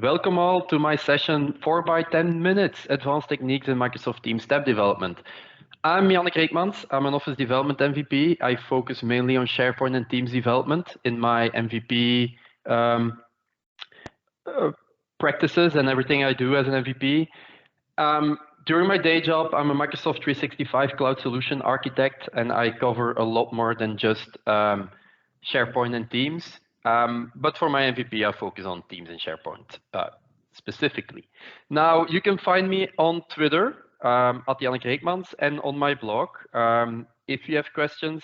Welcome all to my session 4 by 10 minutes, Advanced Techniques in Microsoft Teams Tab Development. I'm Yannick Reekmans. I'm an Office Development MVP. I focus mainly on SharePoint and Teams development in my MVP practices and everything I do as an MVP. During my day job, I'm a Microsoft 365 Cloud Solution Architect, and I cover a lot more than just SharePoint and Teams. But for my MVP, I focus on Teams and SharePoint specifically. Now, you can find me on Twitter at Yannick Reekmans and on my blog. If you have questions,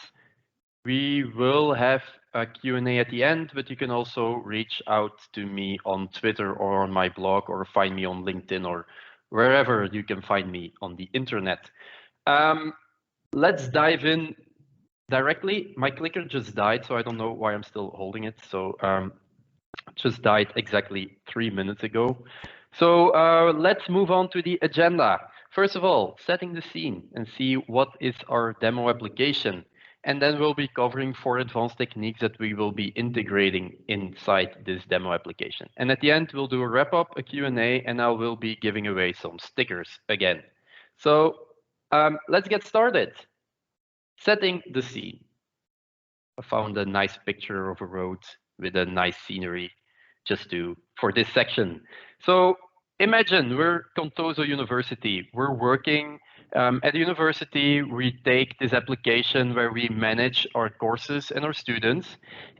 we will have a Q&A at the end, but you can also reach out to me on Twitter or on my blog or find me on LinkedIn or wherever you can find me on the internet. Let's dive in directly. My clicker just died, so I don't know why I'm still holding it. So just died exactly 3 minutes ago. So let's move on to the agenda. First of all, setting the scene and see what is our demo application. And then we'll be covering 4 advanced techniques that we will be integrating inside this demo application. And at the end, we'll do a wrap up, a Q&A, and I will be giving away some stickers again. So let's get started. Setting the scene. I found a nice picture of a road with a nice scenery just for this section. So imagine we're Contoso University. We're working at the university. We take this application where we manage our courses and our students,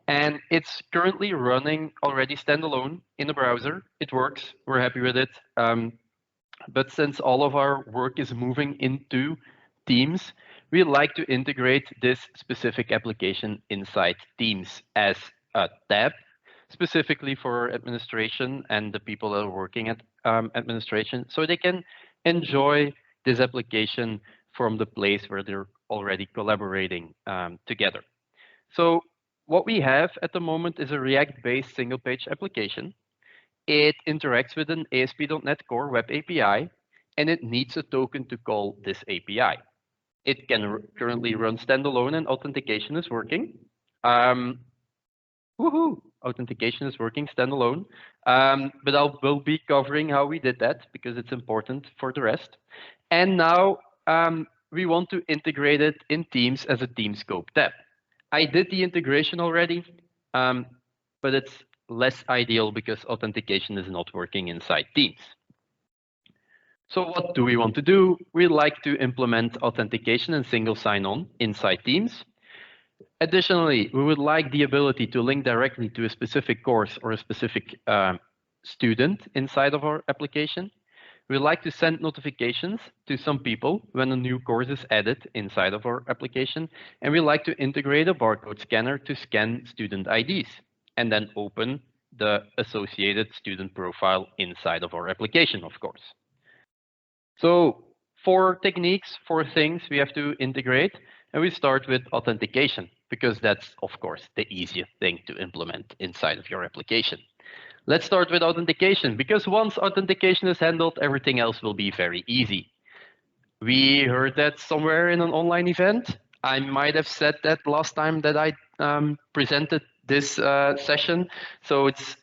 and it's currently running already standalone in the browser. It works. We're happy with it. But since all of our work is moving into Teams, we like to integrate this specific application inside Teams as a tab, specifically for administration and the people that are working at administration, so they can enjoy this application from the place where they're already collaborating together. So what we have at the moment is a React-based single-page application. It interacts with an ASP.NET Core Web API, and it needs a token to call this API. It can currently run standalone, and authentication is working. Woohoo! Authentication is working standalone. But I will be covering how we did that because it's important for the rest. And now we want to integrate it in Teams as a team scope tab. I did the integration already, but it's less ideal because authentication is not working inside Teams. So what do we want to do? We'd like to implement authentication and single sign-on inside Teams. Additionally, we would like the ability to link directly to a specific course or a specific student inside of our application. We'd like to send notifications to some people when a new course is added inside of our application. And we like to integrate a barcode scanner to scan student IDs and then open the associated student profile inside of our application, of course. So 4 techniques, 4 things we have to integrate, and we start with authentication because that's, of course, the easiest thing to implement inside of your application. Let's start with authentication because once authentication is handled, everything else will be very easy. We heard that somewhere in an online event. I might have said that last time that I presented this session. So it's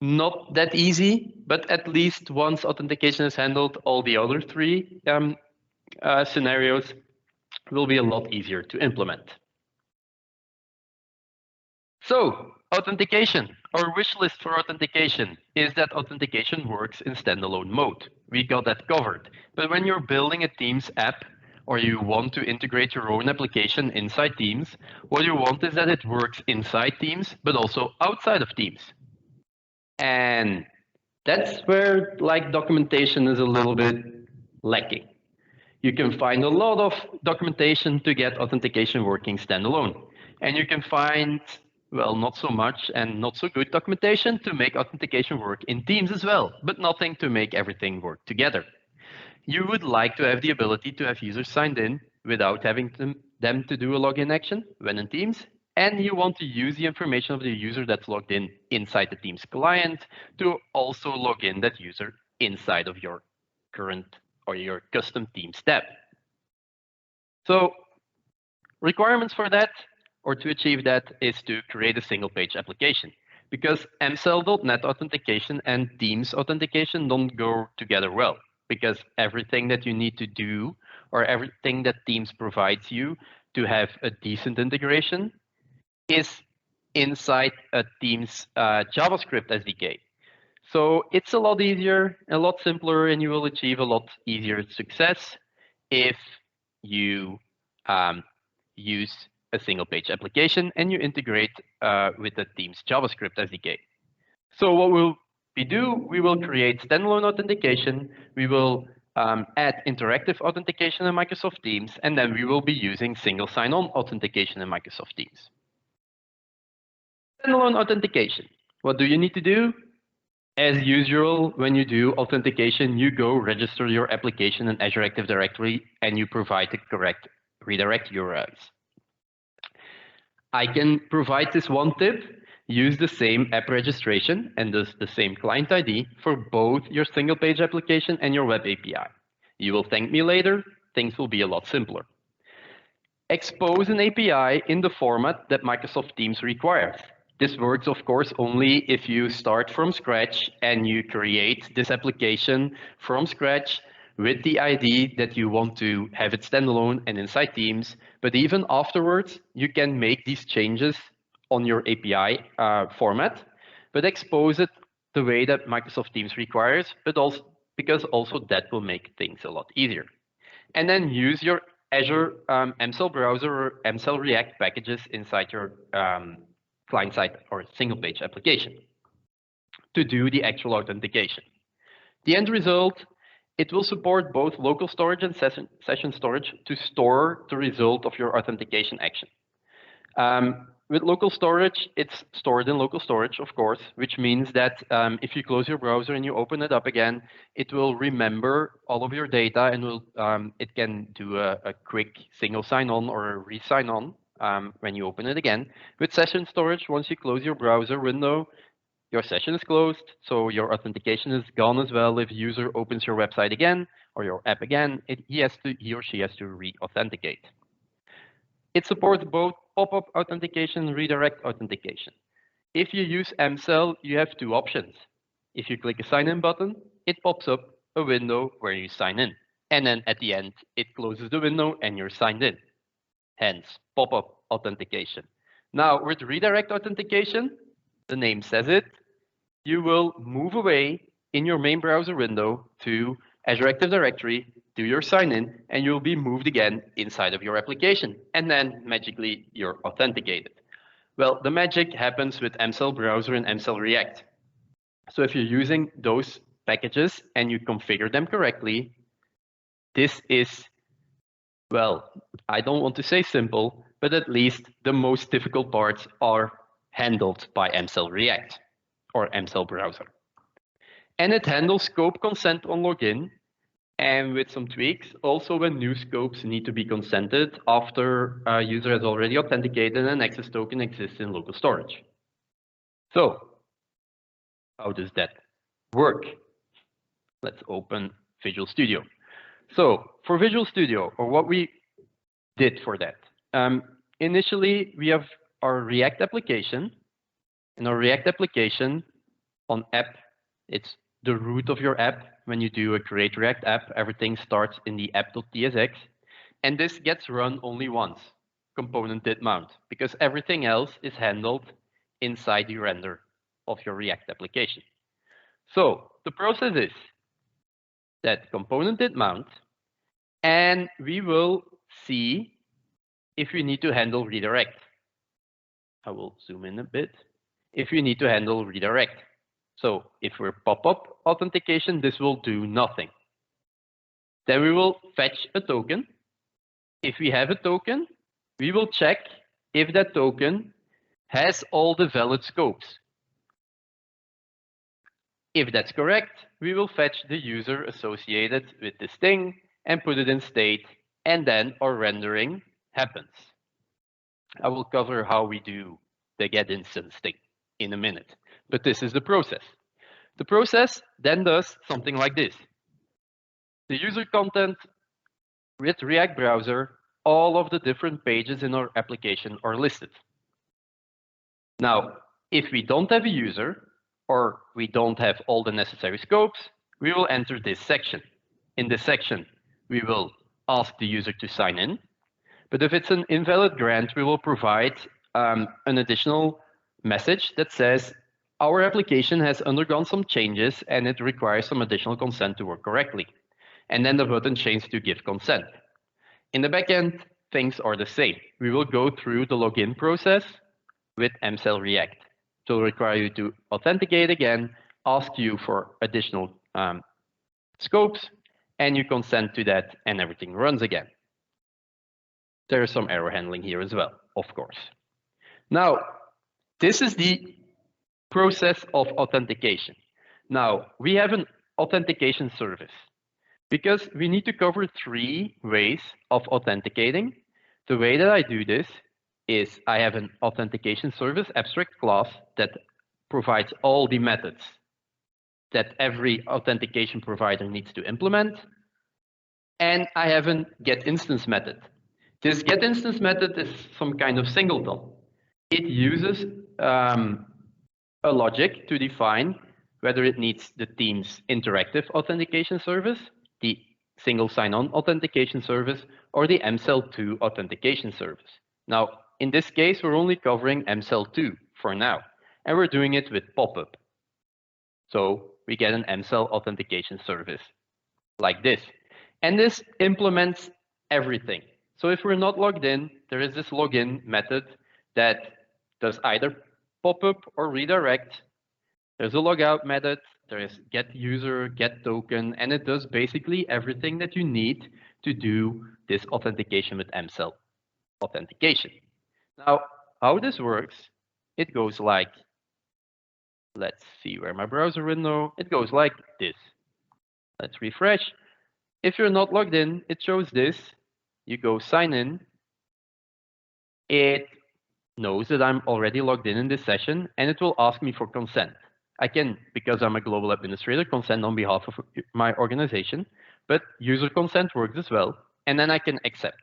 not that easy, but at least once authentication is handled, all the other 3 scenarios will be a lot easier to implement. So authentication, our wish list for authentication is that authentication works in standalone mode. We got that covered. But when you're building a Teams app or you want to integrate your own application inside Teams, what you want is that it works inside Teams, but also outside of Teams. And that's where documentation is a little bit lacking. You can find a lot of documentation to get authentication working standalone. And you can find, well, not so much and not so good documentation to make authentication work in Teams as well, but nothing to make everything work together. You would like to have the ability to have users signed in without having them to do a login action when in Teams. And you want to use the information of the user that's logged in inside the Teams client to also log in that user inside of your current or your custom Teams tab. So requirements for that or to achieve that is to create a single page application. because mcell.net authentication and Teams authentication don't go together well, because everything that you need to do or everything that Teams provides you to have a decent integration is inside a Teams JavaScript SDK. So it's a lot easier, a lot simpler, and you will achieve a lot easier success if you use a single page application and you integrate with the Teams JavaScript SDK. So what we will create standalone authentication, we will add interactive authentication in Microsoft Teams, and then we will be using single sign-on authentication in Microsoft Teams. Standalone authentication. What do you need to do? As usual, when you do authentication, you go register your application in Azure Active Directory and you provide the correct redirect URLs. I can provide this one tip. Use the same app registration and thus the same client ID for both your single page application and your web API. You will thank me later. Things will be a lot simpler. Expose an API in the format that Microsoft Teams requires. This works, of course, only if you start from scratch and you create this application from scratch with the ID that you want to have it standalone and inside Teams. But even afterwards, you can make these changes on your API format, but expose it the way that Microsoft Teams requires, but also because also that will make things a lot easier. And then use your Azure MCell browser or MCell React packages inside your client-side or single-page application to do the actual authentication. The end result, it will support both local storage and session storage to store the result of your authentication action. With local storage, it's stored in local storage, of course, which means that if you close your browser and you open it up again, it will remember all of your data and will it can do a quick single sign-on or a re-sign-on when you open it again. With session storage, once you close your browser window, your session is closed, so your authentication is gone as well. If a user opens your website again or your app again, he or she has to re-authenticate. It supports both pop-up authentication and redirect authentication. If you use MCell, you have two options. If you click a sign-in button, it pops up a window where you sign in. And then at the end, it closes the window and you're signed in. Hence, pop-up authentication. Now, with redirect authentication, the name says it, you will move away in your main browser window to Azure Active Directory, do your sign-in, and you'll be moved again inside of your application. And then magically, you're authenticated. Well, the magic happens with MCell Browser and MCell React. So if you're using those packages and you configure them correctly, this is, well, I don't want to say simple, but at least the most difficult parts are handled by MCell React or MCell Browser. And it handles scope consent on login, and with some tweaks, also when new scopes need to be consented after a user has already authenticated and an access token exists in local storage. So how does that work? Let's open Visual Studio. So for Visual Studio, or what we did for that, initially we have our React application. In our React application on app, it's the root of your app. When you do a create React app, everything starts in the app.tsx, and this gets run only once, component did mount, because everything else is handled inside the render of your React application. So the process is that component did mount, and we will see if we need to handle redirect. I will zoom in a bit. If we need to handle redirect. So if we're pop-up authentication, this will do nothing. Then we will fetch a token. If we have a token, we will check if that token has all the valid scopes. If that's correct, we will fetch the user associated with this thing and put it in state, and then our rendering happens. I will cover how we do the get instance thing in a minute, but this is the process. The process then does something like this. The user content with React browser, all of the different pages in our application are listed. Now, If we don't have a user, or we don't have all the necessary scopes, we will enter this section. In this section, we will ask the user to sign in. But if it's an invalid grant, we will provide an additional message that says, our application has undergone some changes and it requires some additional consent to work correctly. And then the button changes to give consent. In the backend, things are the same. We will go through the login process with MCell React. It will require you to authenticate again, ask you for additional scopes, and you consent to that, and everything runs again. There is some error handling here as well, of course. Now, this is the process of authentication. Now, we have an authentication service because we need to cover 3 ways of authenticating. The way that I do this is I have an authentication service abstract class that provides all the methods that every authentication provider needs to implement. And I have a getInstance method. This getInstance method is some kind of singleton. It uses a logic to define whether it needs the Teams interactive authentication service, the single sign-on authentication service, or the MCell2 authentication service. Now, in this case, we're only covering MCell2 for now, and we're doing it with pop-up. So we get an MCell authentication service like this. And this implements everything. So if we're not logged in, there is this login method that does either pop-up or redirect. There's a logout method. There is get user, get token, and it does basically everything that you need to do this authentication with MCell authentication. Now, how this works, it goes like, let's see where my browser window, it goes like this. Let's refresh. If you're not logged in, it shows this. You go sign in. It knows that I'm already logged in this session, and it will ask me for consent. I can, because I'm a global administrator, consent on behalf of my organization, but user consent works as well, and then I can accept.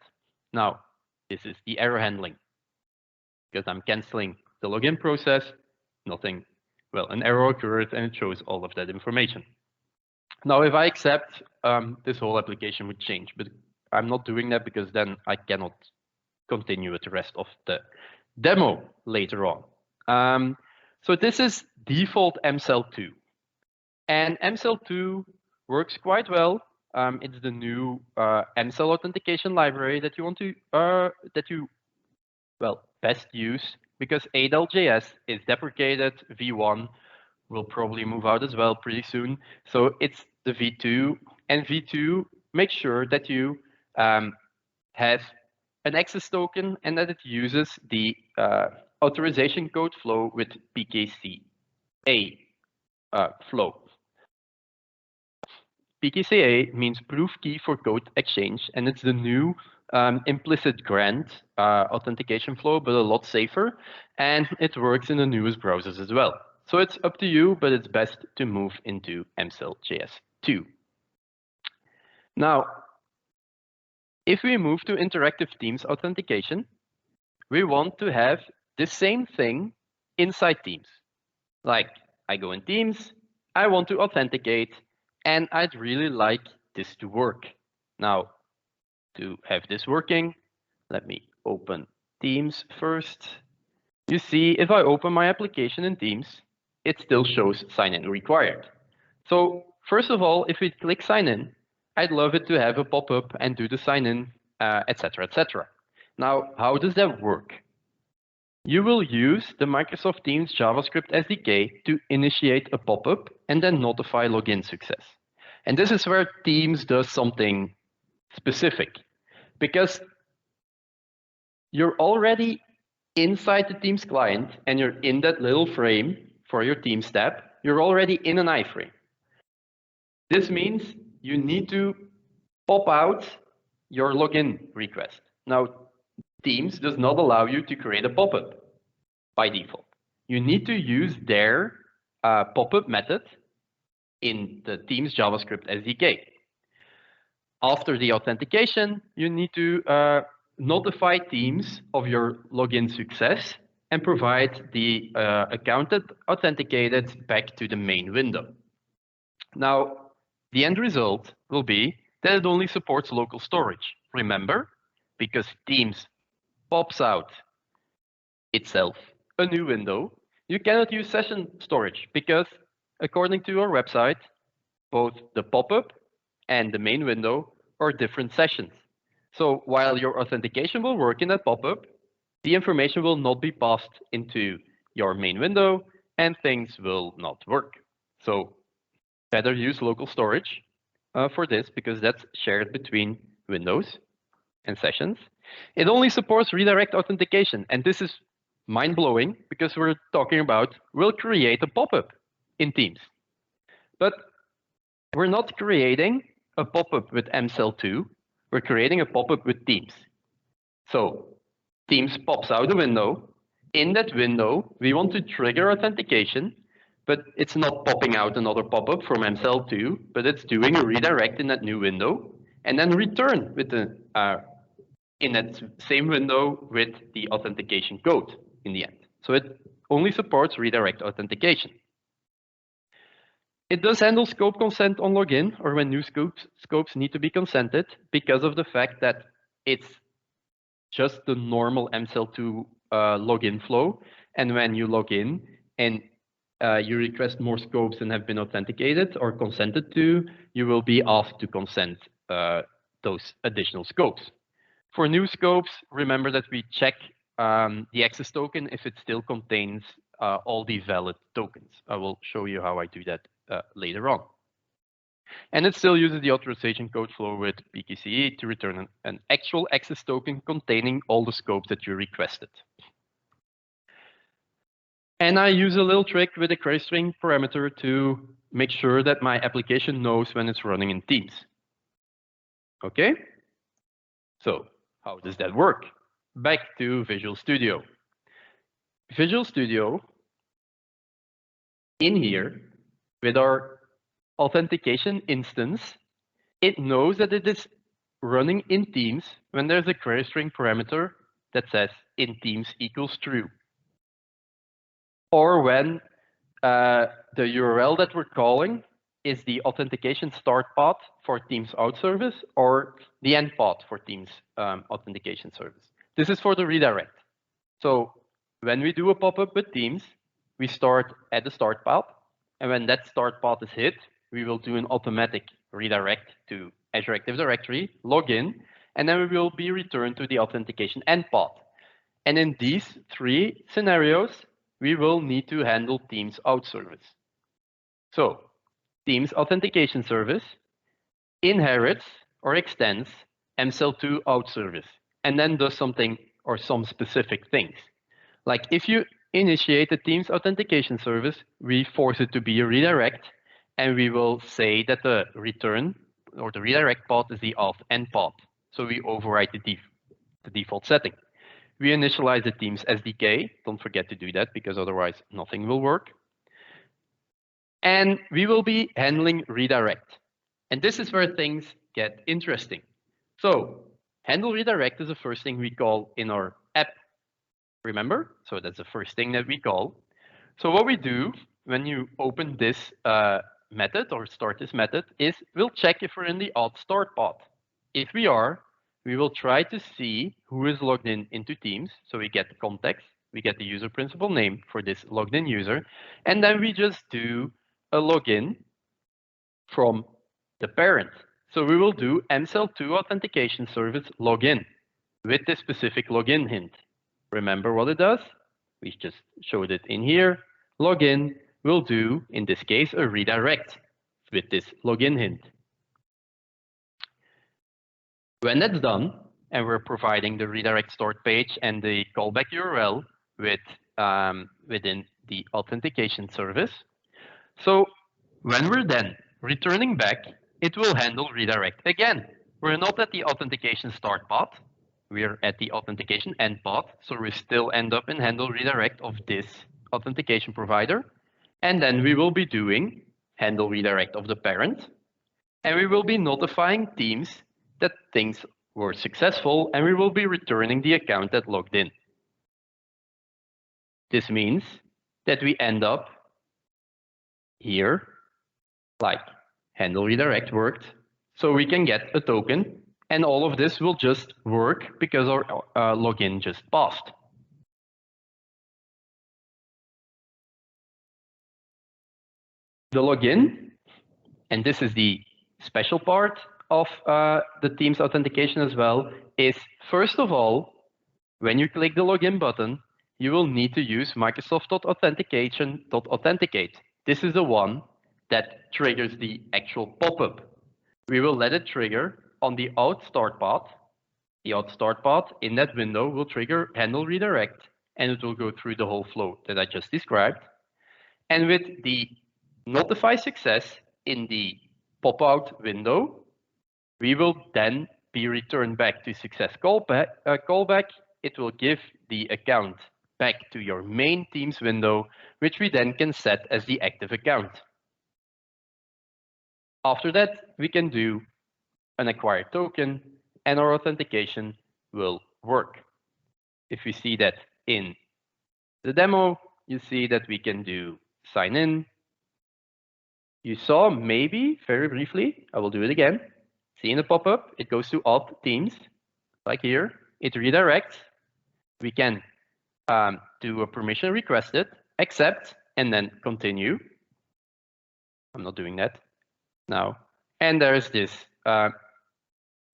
Now, this is the error handling, because I'm canceling the login process, nothing, well, an error occurred, and it shows all of that information. Now, if I accept, this whole application would change, but I'm not doing that because then I cannot continue with the rest of the demo later on. So this is default MCell2, and MCell2 works quite well. It's the new MCell authentication library that you want to best use, because ADL.js is deprecated. V1 will probably move out as well pretty soon. So it's the V2, and V2 makes sure that you have an access token and that it uses the authorization code flow with PKCA flow. PKCA means proof key for code exchange, and it's the new implicit grant authentication flow, but a lot safer, and it works in the newest browsers as well. So it's up to you, but it's best to move into MCell.js 2. Now, if we move to interactive Teams authentication, we want to have the same thing inside Teams. Like, I go in Teams, I want to authenticate, and I'd really like this to work. Now, to have this working, let me open Teams first. You see, if I open my application in Teams, it still shows sign in required. So first of all, if we click sign in, I'd love it to have a pop-up and do the sign in, etc., etc. Now, how does that work? You will use the Microsoft Teams JavaScript SDK to initiate a pop-up and then notify login success. And this is where Teams does something specific, because you're already inside the Teams client and you're in that little frame for your Teams tab. You're already in an iframe. This means you need to pop out your login request. Now, Teams does not allow you to create a pop-up by default. You need to use their pop-up method in the Teams JavaScript SDK. After the authentication, you need to notify Teams of your login success, and provide the account that authenticated back to the main window. Now, the end result will be that it only supports local storage. Remember, because Teams pops out itself a new window, you cannot use session storage because according to our website, both the pop-up and the main window are different sessions. So while your authentication will work in that pop-up, the information will not be passed into your main window and things will not work. So better use local storage for this because that's shared between windows and sessions. It only supports redirect authentication. And this is mind-blowing because we're talking about we'll create a pop-up in Teams. But we're not creating a pop-up with MCell2. We're creating a pop-up with Teams. So Teams pops out a window. In that window, we want to trigger authentication, but it's not popping out another pop-up from MCell2, but it's doing a redirect in that new window and then return with the in that same window with the authentication code in the end. So it only supports redirect authentication. It does handle scope consent on login or when new scopes need to be consented because of the fact that it's just the normal MCell2 login flow. And when you log in and you request more scopes than have been authenticated or consented to, you will be asked to consent those additional scopes. For new scopes, remember that we check the access token if it still contains all the valid tokens. I will show you how I do that later on. And it still uses the authorization code flow with PKCE to return an actual access token containing all the scopes that you requested. And I use a little trick with a query string parameter to make sure that my application knows when it's running in Teams. Okay? So how does that work? Back to Visual Studio. Visual Studio, in here, with our authentication instance, it knows that it is running in Teams when there's a query string parameter that says in Teams equals true. Or when the URL that we're calling is the authentication start path for Teams out service or the end path for Teams authentication service. This is for the redirect. So when we do a pop-up with Teams, we start at the start path. And when that start path is hit, we will do an automatic redirect to Azure Active Directory, log in, and then we will be returned to the authentication end path. And in these three scenarios, we will need to handle Teams out service. So Teams authentication service inherits or extends MCell2 out service, and then does something or some specific things. Like if you initiate a Teams authentication service, we force it to be a redirect, and we will say that the return or the redirect path is the auth end path. So we override the default setting. We initialize the Teams SDK. Don't forget to do that because otherwise nothing will work. And we will be handling redirect. And this is where things get interesting. So handle redirect is the first thing we call in our app. Remember? So that's the first thing that we call. So what we do when you open this method or start this method is we'll check if we're in the auth start path. If we are, we will try to see who is logged in into Teams. So we get the context, we get the user principal name for this logged in user, and then we just do a login from the parent. So we will do MCell2 authentication service login with this specific login hint. Remember what it does? We just showed it in here. Login will do, in this case, a redirect with this login hint. When that's done, and we're providing the redirect start page and the callback URL with within the authentication service. So when we're then returning back, it will handle redirect again. We're not at the authentication start path. We're at the authentication end path. So we still end up in handle redirect of this authentication provider. And then we will be doing handle redirect of the parent. And we will be notifying Teams that things were successful, and we will be returning the account that logged in. This means that we end up here, like handle redirect worked, so we can get a token, and all of this will just work because our login just passed. The login, and this is the special part of the Teams authentication as well, is first of all, when you click the login button, you will need to use Microsoft.authentication.authenticate. This is the one that triggers the actual pop-up. We will let it trigger on the out start path. The out start path in that window will trigger handle redirect, and it will go through the whole flow that I just described. And with the notify success in the pop-out window, we will then be returned back to success callback. It will give the account back to your main Teams window, which we then can set as the active account. After that, we can do an acquired token, and our authentication will work. If we see that in the demo, you see that we can do sign in. You saw maybe very briefly, I will do it again. See in the pop-up, it goes to auth Teams, like here. It redirects. We can do a permission requested, accept, and then continue. I'm not doing that now. And there is this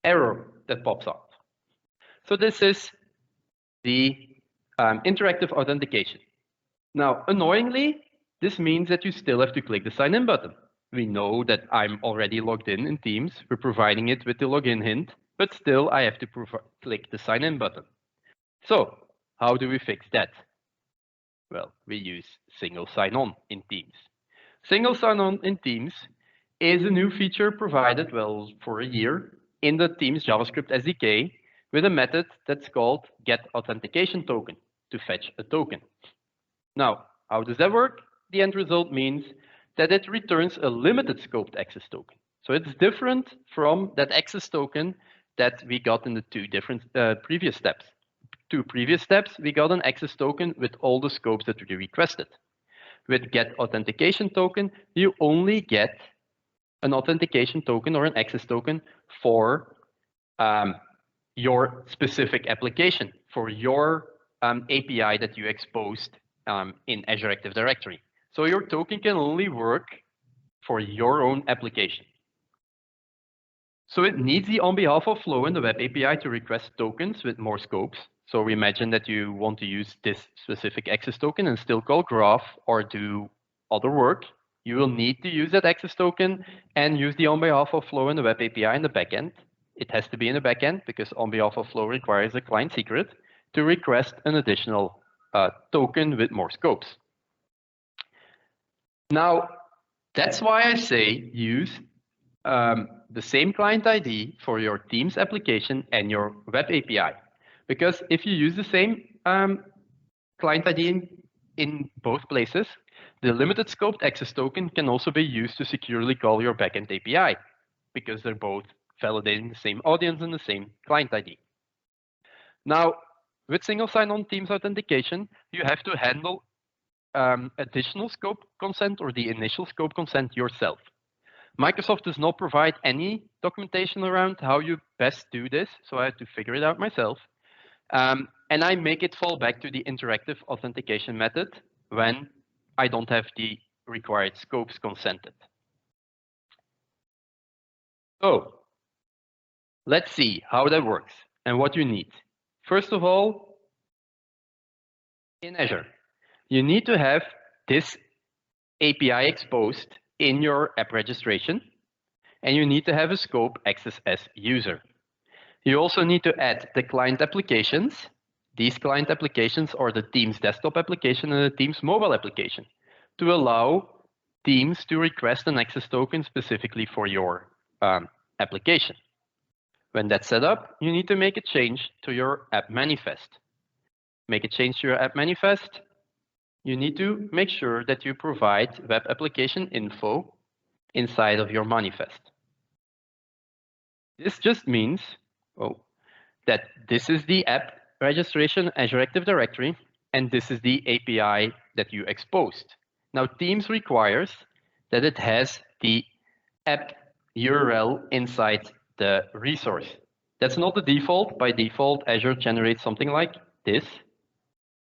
error that pops up. So this is the interactive authentication. Now, annoyingly, this means that you still have to click the sign in button. We know that I'm already logged in Teams. We're providing it with the login hint, but still I have to click the sign in button. So how do we fix that? Well, we use single sign-on in Teams. Single sign-on in Teams is a new feature provided, well, for a year in the Teams JavaScript SDK with a method that's called getAuthenticationToken to fetch a token. Now, how does that work? The end result means that it returns a limited scoped access token. So it's different from that access token that we got in the two different previous steps. Two previous steps, we got an access token with all the scopes that we requested. With getAuthenticationToken, you only get an authentication token or an access token for your specific application, for your API that you exposed in Azure Active Directory. So your token can only work for your own application. So it needs the on behalf of flow in the web API to request tokens with more scopes. So we imagine that you want to use this specific access token and still call graph or do other work. You will need to use that access token and use the on behalf of flow in the web API in the backend. It has to be in the backend because on behalf of flow requires a client secret to request an additional token with more scopes. Now, that's why I say use the same client ID for your Teams application and your web API. Because if you use the same client ID in both places, the limited scoped access token can also be used to securely call your backend API because they're both validating the same audience and the same client ID. Now, with single sign-on Teams authentication, you have to handle additional scope consent or the initial scope consent yourself. Microsoft does not provide any documentation around how you best do this, so I had to figure it out myself. And I make it fall back to the interactive authentication method when I don't have the required scopes consented. So let's see how that works and what you need. First of all, in Azure, you need to have this API exposed in your app registration, and you need to have a scope access as user. You also need to add the client applications. These client applications are the Teams desktop application and the Teams mobile application to allow Teams to request an access token specifically for your application. When that's set up, you need to make a change to your app manifest. Make a change to your app manifest. You need to make sure that you provide web application info inside of your manifest. This just means that this is the app registration Azure Active Directory. and this is the API that you exposed. Now, Teams requires that it has the app URL inside the resource. That's not the default. By default, Azure generates something like this,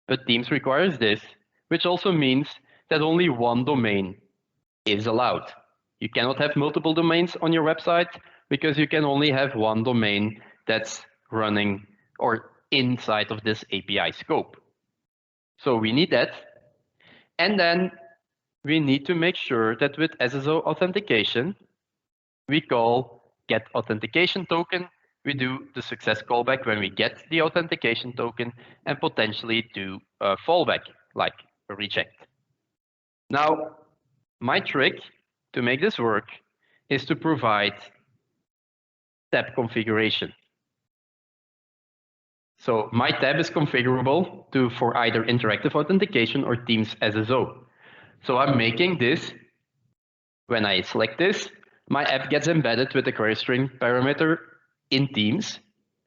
but Teams requires this, which also means that only one domain is allowed. You cannot have multiple domains on your website because you can only have one domain that's running or inside of this API scope. So we need that. And then we need to make sure that with SSO authentication, we call get authentication token. We do the success callback when we get the authentication token and potentially do a fallback like a reject. Now, my trick to make this work is to provide tab configuration. So my tab is configurable for either interactive authentication or Teams SSO. So I'm making this, when I select this, my app gets embedded with the query string parameter in Teams.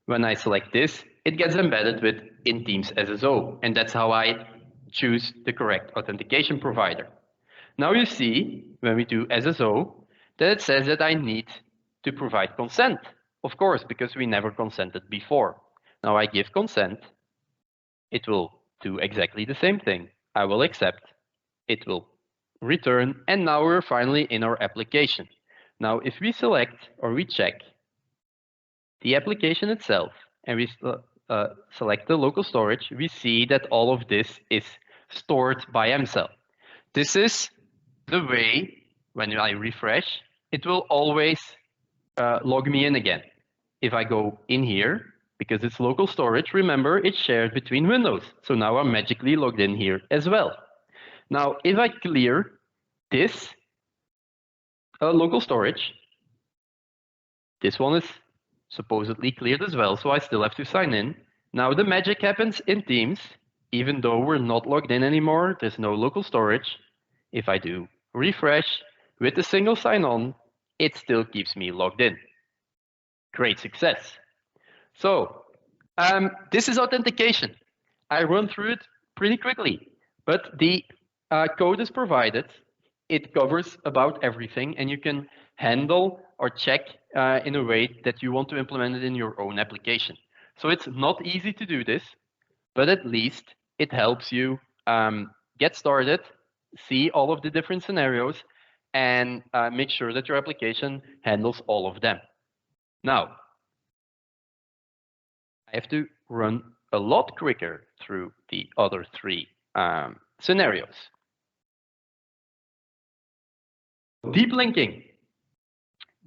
When I select this, it gets embedded with in Teams SSO, and that's how I choose the correct authentication provider. Now you see, when we do SSO, that it says that I need to provide consent, of course, because we never consented before. Now I give consent, it will do exactly the same thing. I will accept, it will return, and now we're finally in our application. Now, if we select or we check the application itself and we select the local storage, we see that all of this is stored by MCell. This is the way, when I refresh, it will always log me in again. If I go in here, because it's local storage, remember, it's shared between windows. So now I'm magically logged in here as well. Now, if I clear this local storage, this one is supposedly cleared as well, so I still have to sign in. Now the magic happens in Teams, even though we're not logged in anymore, there's no local storage. If I do refresh with a single sign-on, it still keeps me logged in. Great success. So this is authentication. I run through it pretty quickly, but the code is provided. It covers about everything, and you can handle or check in a way that you want to implement it in your own application. So it's not easy to do this, but at least it helps you get started, see all of the different scenarios, and make sure that your application handles all of them. Now, I have to run a lot quicker through the other three scenarios. Deep linking.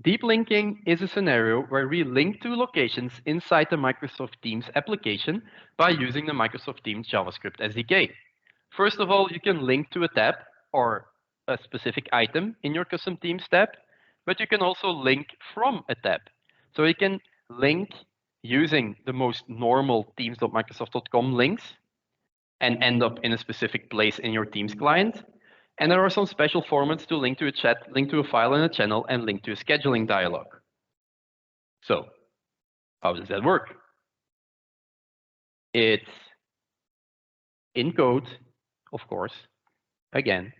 Deep linking is a scenario where we link to locations inside the Microsoft Teams application by using the Microsoft Teams JavaScript SDK. First of all, you can link to a tab or a specific item in your custom Teams tab, but you can also link from a tab. So you can link using the most normal teams.microsoft.com links and end up in a specific place in your Teams client. And there are some special formats to link to a chat, link to a file in a channel, and link to a scheduling dialog. So how does that work? It's in code, of course. Again,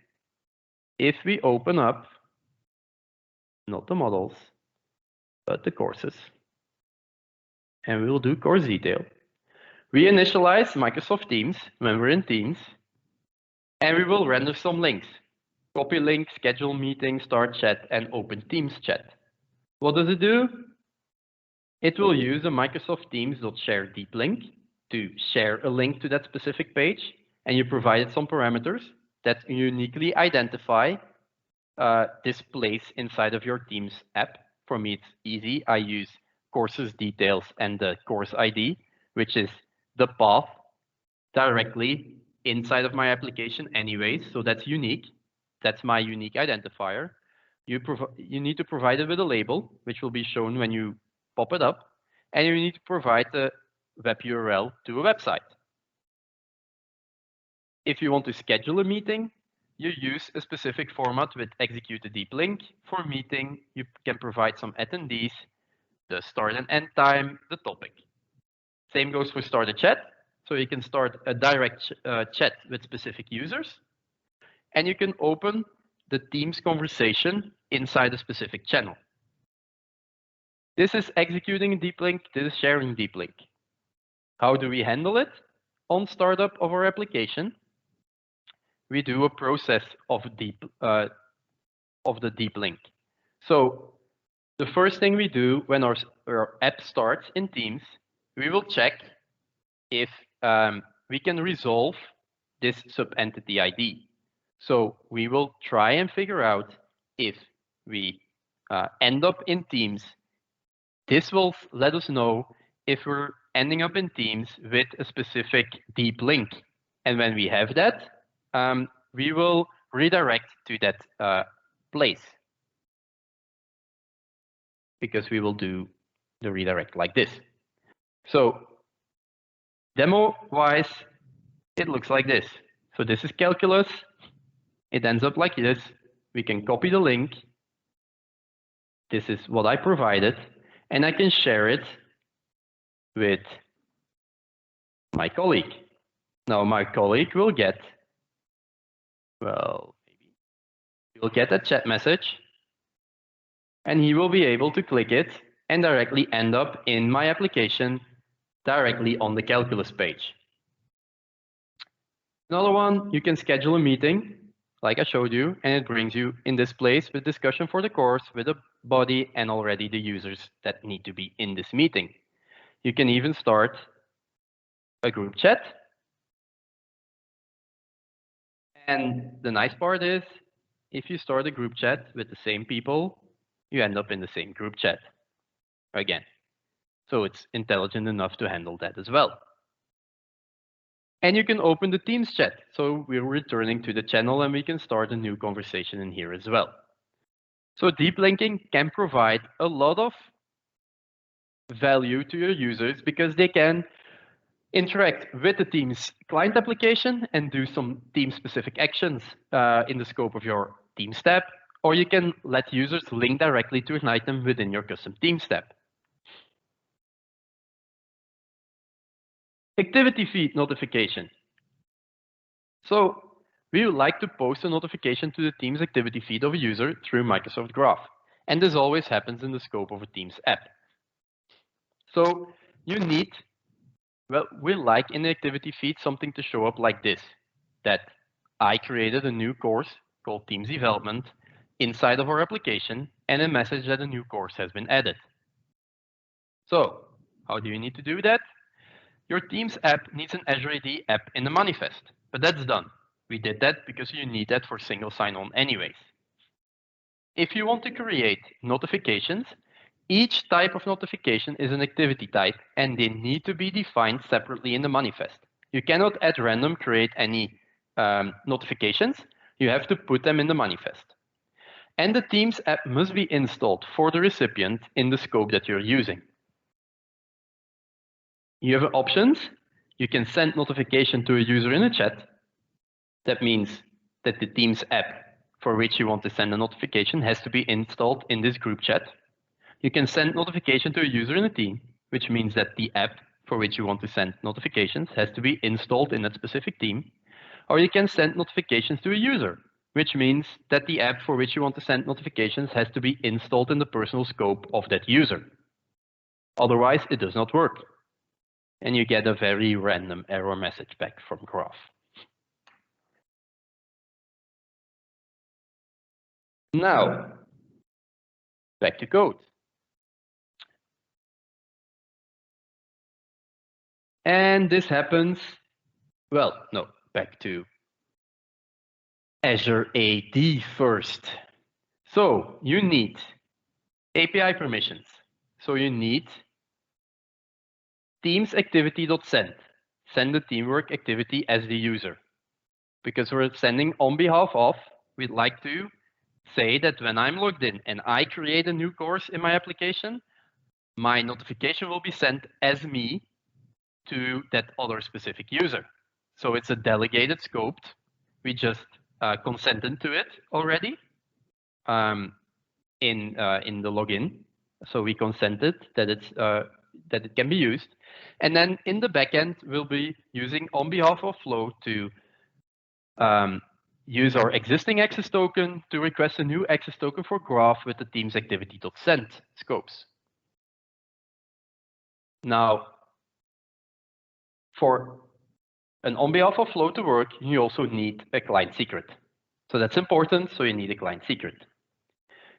if we open up not the models, but the courses, and we will do course detail, we initialize Microsoft Teams when we're in Teams, and we will render some links. Copy link, schedule meeting, start chat, and open Teams chat. What does it do? It will use a Microsoft Teams.share deep link to share a link to that specific page, and you provided some parameters that uniquely identify this place inside of your Teams app. For me, it's easy. I use courses details and the course ID, which is the path directly inside of my application anyways, so that's unique. That's my unique identifier. You need to provide it with a label, which will be shown when you pop it up, and you need to provide the web URL to a website. If you want to schedule a meeting, you use a specific format with execute a deep link. For meeting, you can provide some attendees, the start and end time, the topic. Same goes for start a chat. So you can start a direct chat with specific users, and you can open the Teams conversation inside a specific channel. This is executing a deep link, this is sharing deep link. How do we handle it? On startup of our application, we do a process of the deep link. So the first thing we do when our app starts in Teams, we will check if we can resolve this subentity ID. So we will try and figure out if we end up in Teams. This will let us know if we're ending up in Teams with a specific deep link. And when we have that, we will redirect to that place, because we will do the redirect like this. So demo-wise, it looks like this. So this is calculus. It ends up like this. We can copy the link. This is what I provided, and I can share it with my colleague. Now my colleague will get, well, maybe he will get a chat message, and he will be able to click it and directly end up in my application directly on the calculus page. Another one, you can schedule a meeting, like I showed you, and it brings you in this place with discussion for the course, with a body and already the users that need to be in this meeting. You can even start a group chat. And the nice part is, if you start a group chat with the same people, you end up in the same group chat again. So it's intelligent enough to handle that as well. And you can open the Teams chat. So we're returning to the channel and we can start a new conversation in here as well. So deep linking can provide a lot of value to your users because they can interact with the Teams client application and do some team-specific actions in the scope of your Teams tab, or you can let users link directly to an item within your custom Teams tab. Activity feed notification. So we would like to post a notification to the Teams activity feed of a user through Microsoft Graph. And this always happens in the scope of a Teams app. So you need, well, we like in the activity feed something to show up like this, that I created a new course called Teams Development inside of our application and a message that a new course has been added. So how do you need to do that? Your Teams app needs an Azure AD app in the manifest, but that's done. We did that because you need that for single sign-on anyways. If you want to create notifications, each type of notification is an activity type and they need to be defined separately in the manifest. You cannot at random create any notifications. You have to put them in the manifest. And the Teams app must be installed for the recipient in the scope that you're using. You have options. You can send notification to a user in a chat. That means that the Teams app for which you want to send a notification has to be installed in this group chat. You can send notification to a user in a team, which means that the app for which you want to send notifications has to be installed in that specific team. Or you can send notifications to a user, which means that the app for which you want to send notifications has to be installed in the personal scope of that user. Otherwise, it does not work. And you get a very random error message back from Graph. Now, back to code. And this happens, well, no, back to Azure AD first. So you need API permissions. So you need Teams activity.send. Send the teamwork activity as the user. Because we're sending on behalf of, we'd like to say that when I'm logged in and I create a new course in my application, my notification will be sent as me to that other specific user. So it's a delegated scope. We just consented to it already in the login. So we consented that it's that it can be used. And then in the backend, we'll be using on behalf of Flow to use our existing access token to request a new access token for graph with the Teams activity.send scopes. Now, for an on behalf of Flow to work, you also need a client secret. So that's important, so you need a client secret.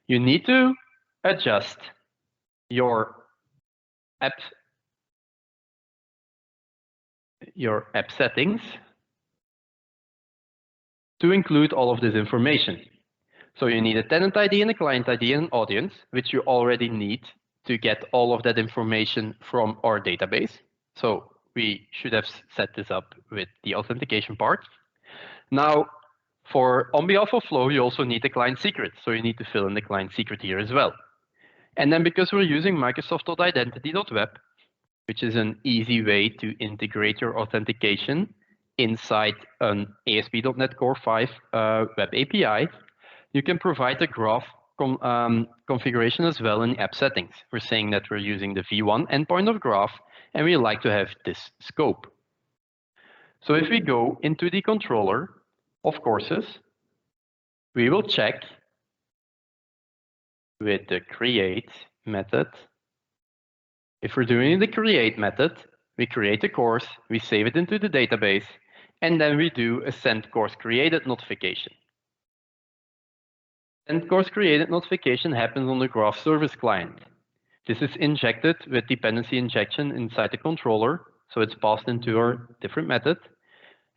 You need to adjust your app settings to include all of this information. So you need a tenant ID and a client ID and an audience, which you already need to get all of that information from our database. So we should have set this up with the authentication part. Now, for on behalf of Flow, you also need a client secret. So you need to fill in the client secret here as well. And then because we're using Microsoft.identity.web, which is an easy way to integrate your authentication inside an ASP.NET Core 5 web API, you can provide a graph configuration as well in app settings. We're saying that we're using the v1 endpoint of graph, and we like to have this scope. So if we go into the controller of courses, we will check with the create method. If we're doing the create method, we create a course, we save it into the database, and then we do a send course created notification. Send course created notification happens on the graph service client. This is injected with dependency injection inside the controller, so it's passed into our different method.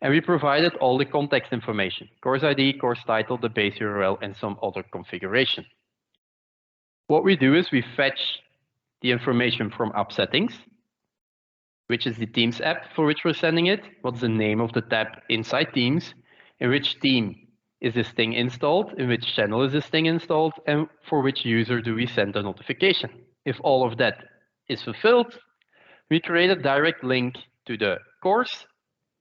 And we provided all the context information, course ID, course title, the base URL, and some other configuration. What we do is we fetch the information from app settings, which is the Teams app for which we're sending it, what's the name of the tab inside Teams, in which team is this thing installed, in which channel is this thing installed, and for which user do we send the notification. If all of that is fulfilled, we create a direct link to the course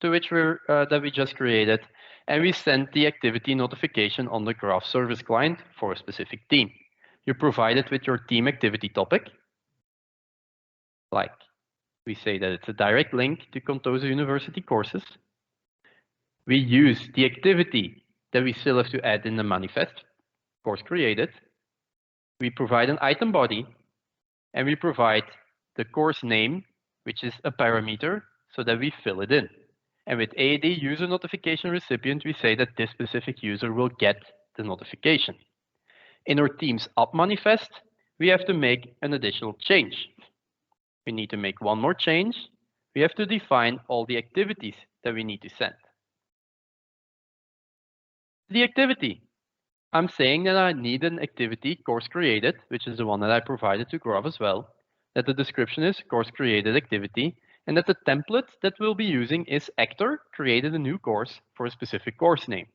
to which that we just created, and we send the activity notification on the graph service client for a specific team. You provide it with your team activity topic, like we say that it's a direct link to Contoso University courses. We use the activity that we still have to add in the manifest, course created. We provide an item body, and we provide the course name, which is a parameter, so that we fill it in. And with AAD user notification recipient, we say that this specific user will get the notification. In our Teams app manifest, we have to make an additional change. We need to make one more change. We have to define all the activities that we need to send. The activity. I'm saying that I need an activity course created, which is the one that I provided to Graph as well, that the description is course created activity, and that the template that we'll be using is actor created a new course for a specific course name.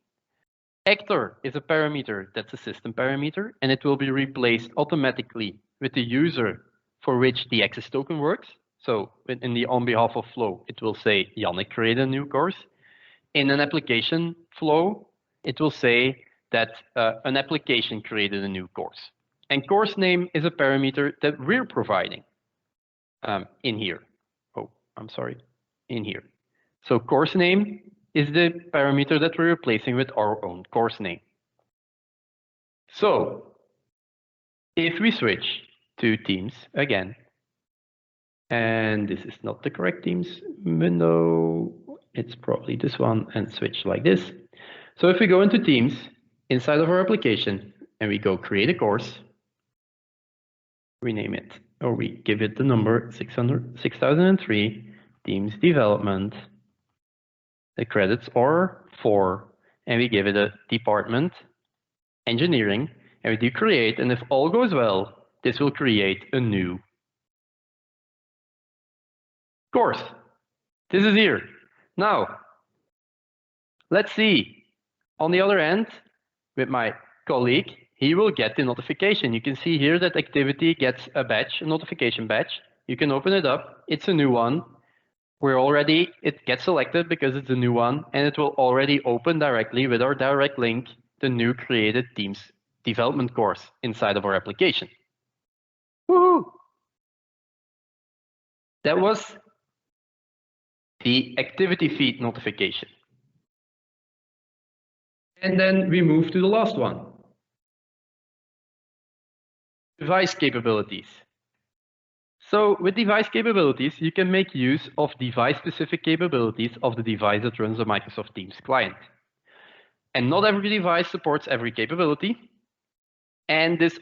Actor is a parameter that's a system parameter, and it will be replaced automatically with the user for which the access token works. So in the on behalf of Flow, it will say Yannick created a new course. In an application flow, it will say that an application created a new course. And course name is a parameter that we're providing in here. Oh, I'm sorry, in here. So course name is the parameter that we're replacing with our own course name. So if we switch to Teams again, and this is not the correct Teams window, it's probably this one, and switch like this. So if we go into Teams inside of our application and we go create a course, we name it, or we give it the number 6003, Teams development. The credits are 4, and we give it a department, engineering, and we do create, and if all goes well, this will create a new course. This is here. Now, let's see. On the other end, with my colleague, he will get the notification. You can see here that activity gets a badge, a notification badge. You can open it up. It's a new one. It gets selected because it's a new one, and it will already open directly with our direct link, the new created Teams development course inside of our application. Woohoo! That was the activity feed notification. And then we move to the last one. Device capabilities. So with device capabilities, you can make use of device-specific capabilities of the device that runs a Microsoft Teams client. And not every device supports every capability. And this,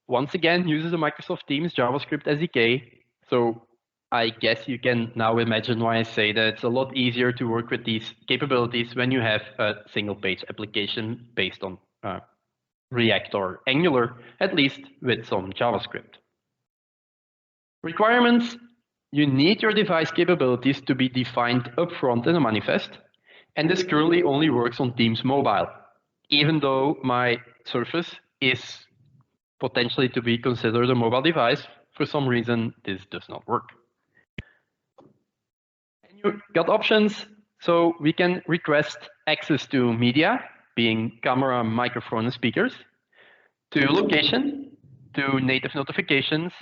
once again, uses a Microsoft Teams JavaScript SDK. So I guess you can now imagine why I say that it's a lot easier to work with these capabilities when you have a single-page application based on React or Angular, at least with some JavaScript. Requirements: you need your device capabilities to be defined upfront in a manifest, and this currently only works on Teams Mobile, even though my Surface is potentially to be considered a mobile device. For some reason, this does not work. And you got options, so we can request access to media, being camera, microphone, and speakers, to location, to native notifications,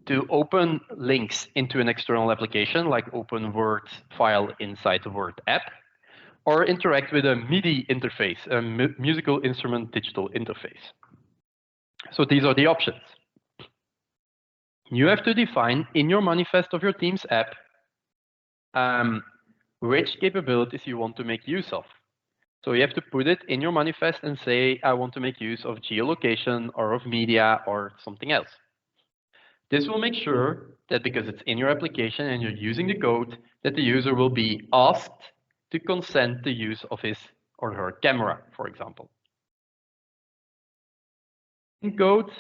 to open links into an external application, like open Word file inside the Word app, or interact with a MIDI interface, a musical instrument digital interface. So these are the options. You have to define in your manifest of your Teams app which capabilities you want to make use of. So you have to put it in your manifest and say, I want to make use of geolocation or of media or something else. This will make sure that because it's in your application and you're using the code, that the user will be asked to consent the use of his or her camera, for example. In code,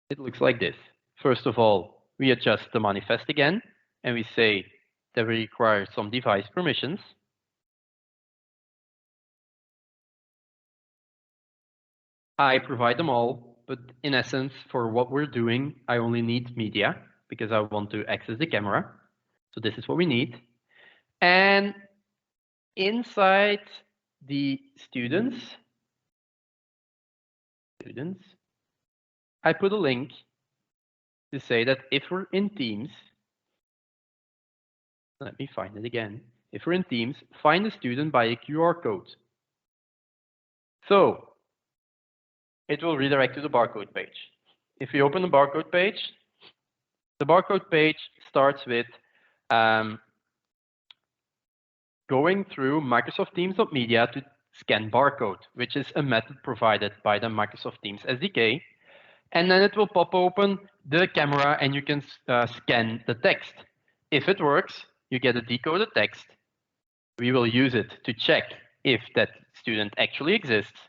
it looks like this. First of all, we adjust the manifest again, and we say that we require some device permissions. I provide them all, but in essence, for what we're doing, I only need media because I want to access the camera. So this is what we need. And inside the students, I put a link to say that if we're in Teams, let me find it again. If we're in Teams, find a student by a QR code. So it will redirect to the barcode page. If we open the barcode page, the barcode page starts with going through Microsoft Teams.media to scan barcode, which is a method provided by the Microsoft Teams SDK. And then it will pop open the camera and you can scan the text. If it works, you get a decoded text. We will use it to check if that student actually exists.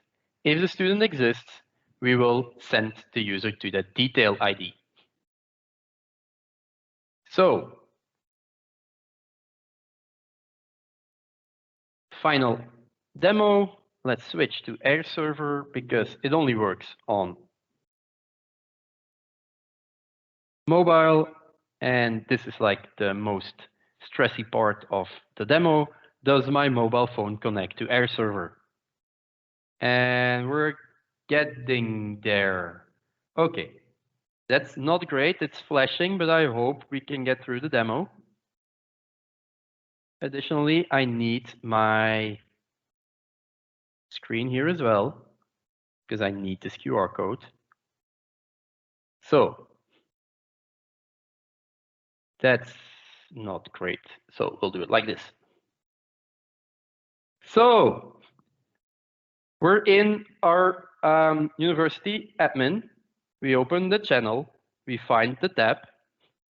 If the student exists, we will send the user to that detail ID. So, final demo. Let's switch to Air Server because it only works on mobile. And this is like the most stressy part of the demo. Does my mobile phone connect to Air Server? And we're getting there. Okay, that's not great. It's flashing, but I hope we can get through the demo. Additionally, I need my screen here as well, because I need this QR code. So that's not great. So we'll do it like this. So we're in our university admin. We open the channel. We find the tab.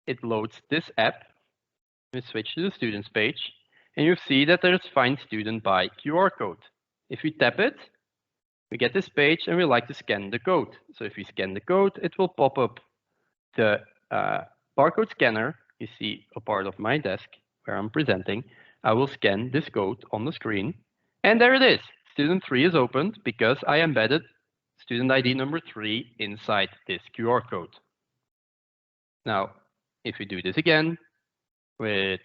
It loads this app. We switch to the students page. And you see that there's find student by QR code. If we tap it, we get this page and we like to scan the code. So if we scan the code, it will pop up the barcode scanner. You see a part of my desk where I'm presenting. I will scan this code on the screen. And there it is. Student 3 is opened because I embedded student ID number 3 inside this QR code. Now, if we do this again with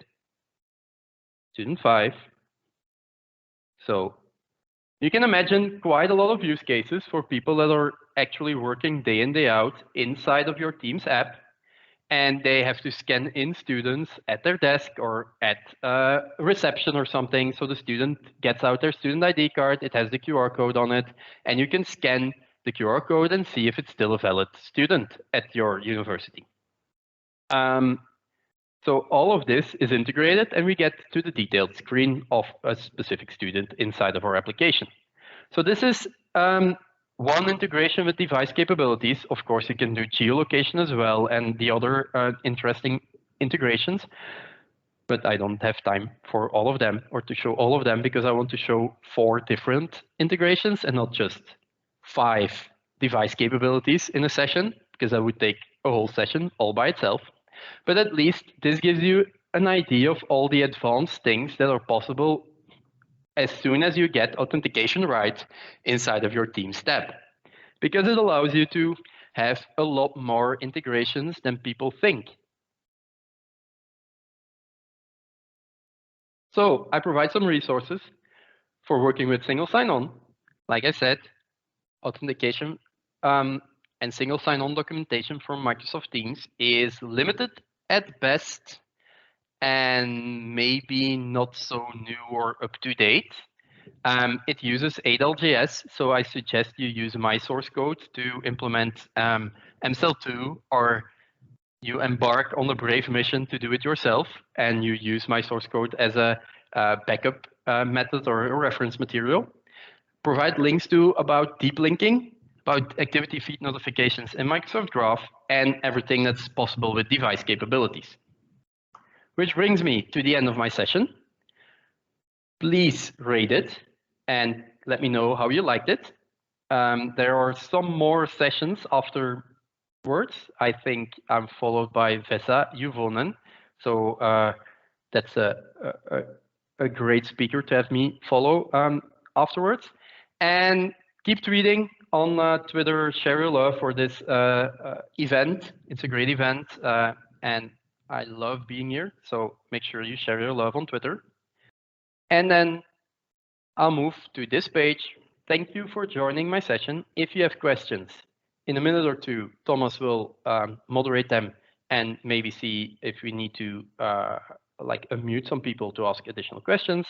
student 5, so you can imagine quite a lot of use cases for people that are actually working day in, day out inside of your Teams app. and they have to scan in students at their desk or at reception or something. So the student gets out their student ID card, it has the QR code on it, and you can scan the QR code and see if it's still a valid student at your university. So all of this is integrated, and we get to the detailed screen of a specific student inside of our application. So this is one integration with device capabilities. Of course, you can do geolocation as well and the other interesting integrations, but I don't have time for all of them or to show all of them because I want to show 4 different integrations and not just 5 device capabilities in a session, because that would take a whole session all by itself. But at least this gives you an idea of all the advanced things that are possible as soon as you get authentication right inside of your Teams tab, because it allows you to have a lot more integrations than people think. So I provide some resources for working with single sign-on. Like I said, authentication and single sign-on documentation from Microsoft Teams is limited at best and maybe not so new or up to date. It uses ADLJS, so I suggest you use my source code to implement MCL2, or you embark on a brave mission to do it yourself, and you use my source code as a backup method or a reference material. Provide links to about deep linking, about activity feed notifications in Microsoft Graph, and everything that's possible with device capabilities. Which brings me to the end of my session. Please rate it and let me know how you liked it. There are some more sessions afterwards. I think I'm followed by Vesa Juvonen. So that's a great speaker to have me follow afterwards. And keep tweeting on Twitter, share your love for this event. It's a great event, and I love being here. So make sure you share your love on Twitter. And then I'll move to this page. Thank you for joining my session. If you have questions, in a minute or two, Thomas will moderate them and maybe see if we need to like unmute some people to ask additional questions.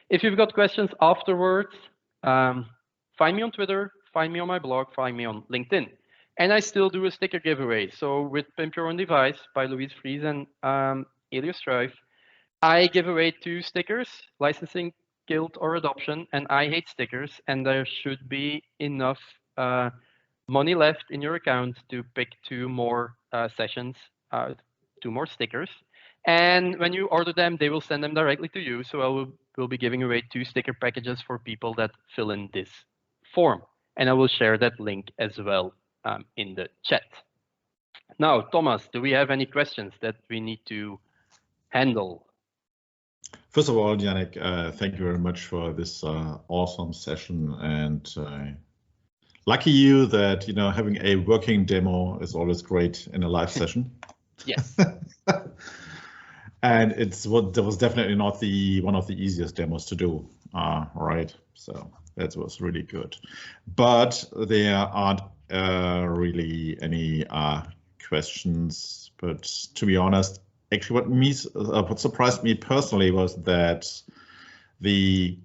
If you've got questions afterwards, find me on Twitter, find me on my blog, find me on LinkedIn. And I still do a sticker giveaway. So with Pimp Your Own Device by Louise Fries and Elias Struijf, I give away 2 stickers, licensing, guild, or adoption, and I hate stickers, and there should be enough money left in your account to pick 2 more sessions, 2 more stickers. And when you order them, they will send them directly to you. So I will be giving away 2 sticker packages for people that fill in this form. And I will share that link as well in the chat. Now, Thomas, do we have any questions that we need to handle? First of all, Yannick, thank you very much for this awesome session, and lucky you that having a working demo is always great in a live session. Yes. And that was definitely not one of the easiest demos to do, right? So that was really good. But there aren't really any questions. But to be honest, actually, what surprised me personally was that the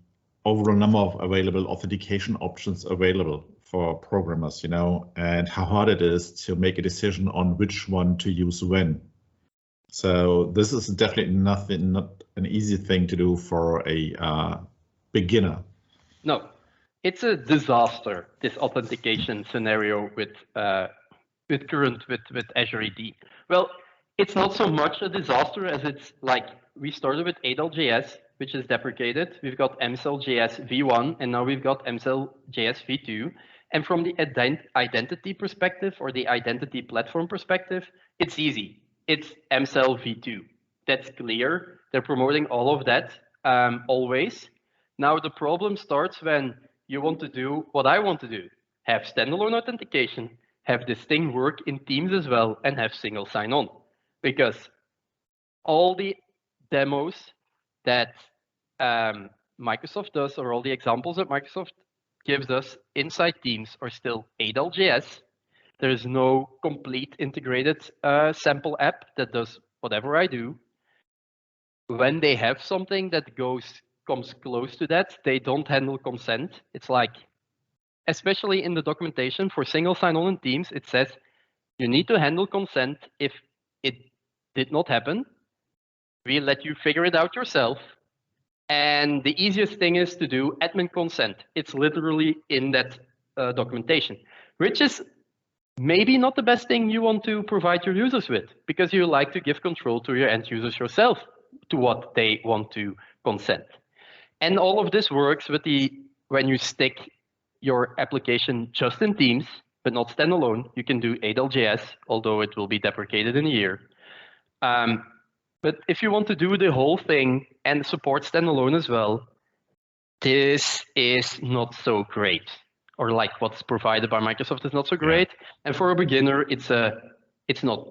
overall number of available authentication options available for programmers, and how hard it is to make a decision on which one to use when. So this is definitely not an easy thing to do for a beginner. No, it's a disaster, this authentication scenario with Azure AD. Well, it's not so much a disaster as it's like we started with ADLJS, which is deprecated. We've got MCLJS v1, and now we've got MCLJS v2. And from the identity perspective or the identity platform perspective, it's easy. It's MCL v2. That's clear. They're promoting all of that always. Now the problem starts when you want to do what I want to do. Have standalone authentication, have this thing work in Teams as well, and have single sign-on. Because all the demos that Microsoft does, or all the examples that Microsoft gives us inside Teams, are still ADLJS. There's no complete integrated sample app that does whatever I do. When they have something that comes close to that, they don't handle consent. It's like, especially in the documentation for single sign-on in Teams, it says you need to handle consent if it did not happen. We let you figure it out yourself. And the easiest thing is to do admin consent. It's literally in that documentation, which is maybe not the best thing you want to provide your users with, because you like to give control to your end users yourself to what they want to consent. And all of this works with when you stick your application just in Teams, but not standalone. You can do ADLJS, although it will be deprecated in a year. But if you want to do the whole thing and support standalone as well, this is not so great. Or like what's provided by Microsoft is not so great. Yeah. And for a beginner, it's not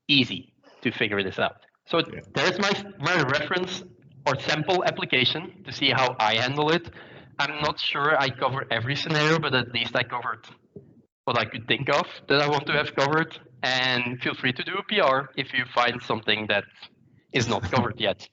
easy to figure this out. So there's my reference or sample application to see how I handle it. I'm not sure I cover every scenario, but at least I covered what I could think of that I want to have covered. And feel free to do a PR if you find something that is not covered yet.